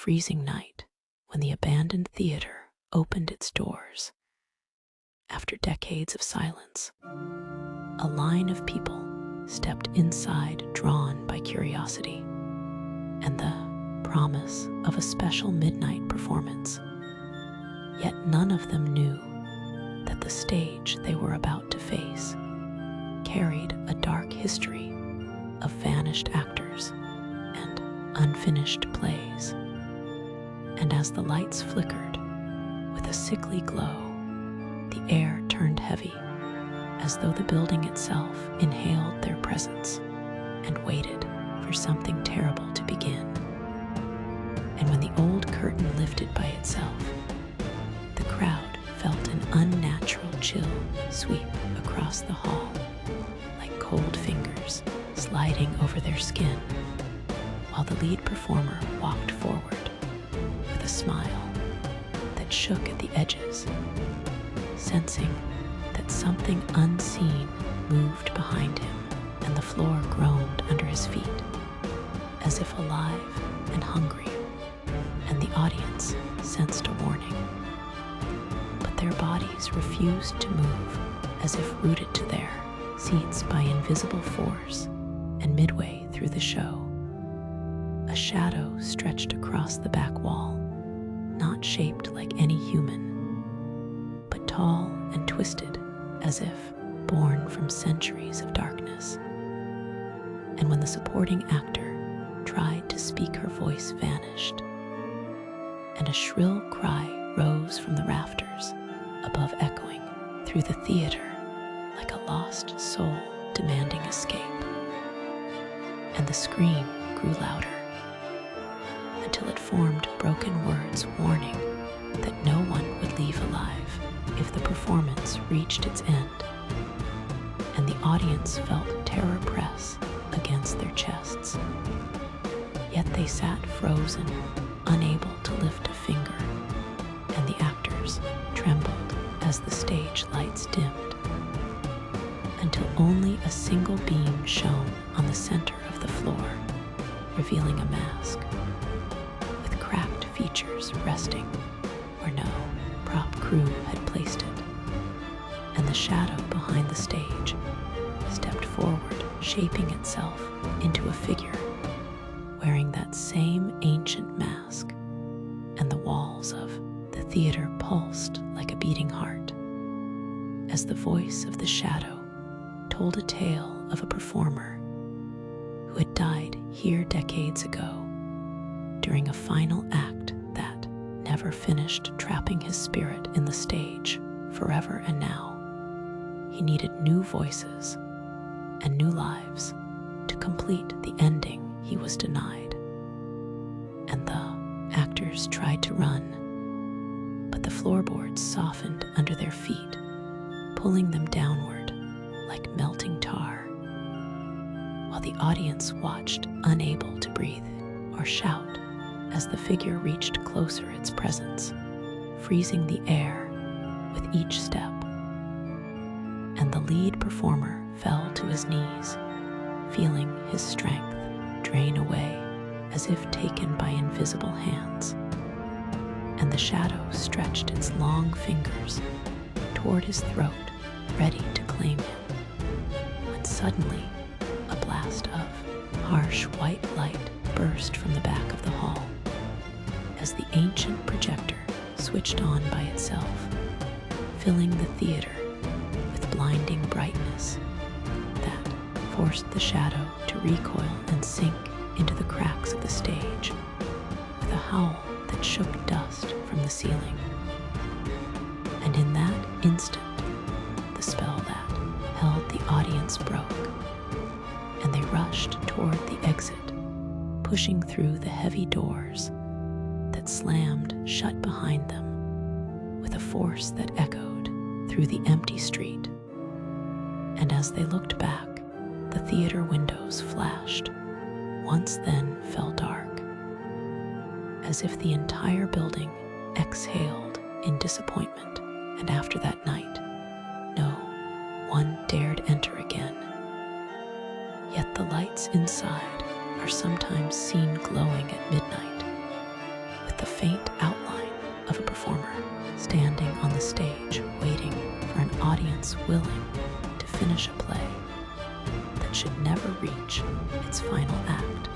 freezing night when the abandoned theater opened its doors. After decades of silence, a line of people stepped inside, drawn by curiosity and the promise of a special midnight performance. Yet none of them knew that the stage they were about to face carried a dark history of vanished actors and unfinished plays. And as the lights flickered with a sickly glow, the air turned heavy, as though the building itself inhaled their presence and waited for something terrible to begin. And when the old curtain lifted by itself, the crowd felt an unnatural chill sweep across the hall, like cold fingers sliding over their skin, while the lead performer walked forward with a smile that shook at the edges, sensing that something unseen moved behind him, and the floor groaned under his feet, as if alive and hungry, and the audience sensed a warning. But their bodies refused to move, as if rooted to their seats by invisible force, and midway through the show, a shadow stretched across the back wall, not shaped like any human, but tall and twisted, as if born from centuries of darkness. And when the supporting actor tried to speak, her voice vanished, and a shrill cry rose from the rafters above, echoing through the theater like a lost soul demanding escape. And the scream grew louder, until it formed broken words warning that no one would leave alive if the performance reached its end. And the audience felt terror press against their chests. Yet they sat frozen, unable to lift a finger, and the actors trembled as the stage lights dimmed, until only a single beam shone on the center of the floor, revealing a mask with cracked features resting where no prop crew had placed it. And the shadow behind the stage stepped forward, shaping itself into a figure wearing that same ancient mask, and the walls of the theater pulsed like a beating heart, as the voice of the shadow told a tale of a performer who had died here decades ago during a final act that never finished trapping his spirit in the stage forever. And now he needed new voices and new lives to complete the ending he was denied. And the actors tried to run, but the floorboards softened under their feet, pulling them downward like melting tar, while the audience watched, unable to breathe or shout, as the figure reached closer, its presence freezing the air with each step. And the lead performer fell to his knees, feeling his strength drain away as if taken by invisible hands. And the shadow stretched its long fingers toward his throat, ready to claim him, when suddenly a blast of harsh white light burst from the back of the hall, as the ancient projector switched on by itself, filling the theater with blinding brightness that forced the shadow to recoil and sink into the cracks of the stage with a howl that shook dust from the ceiling. And in that instant, the spell that held the audience broke, and they rushed toward the exit, pushing through the heavy doors that slammed shut behind them with a force that echoed through the empty street. And as they looked back, the theater windows flashed, once then fell dark, as if the entire building exhaled in disappointment. And after that night, no one dared enter again. Yet the lights inside are sometimes seen glowing at midnight, faint outline of a performer standing on the stage waiting for an audience willing to finish a play that should never reach its final act.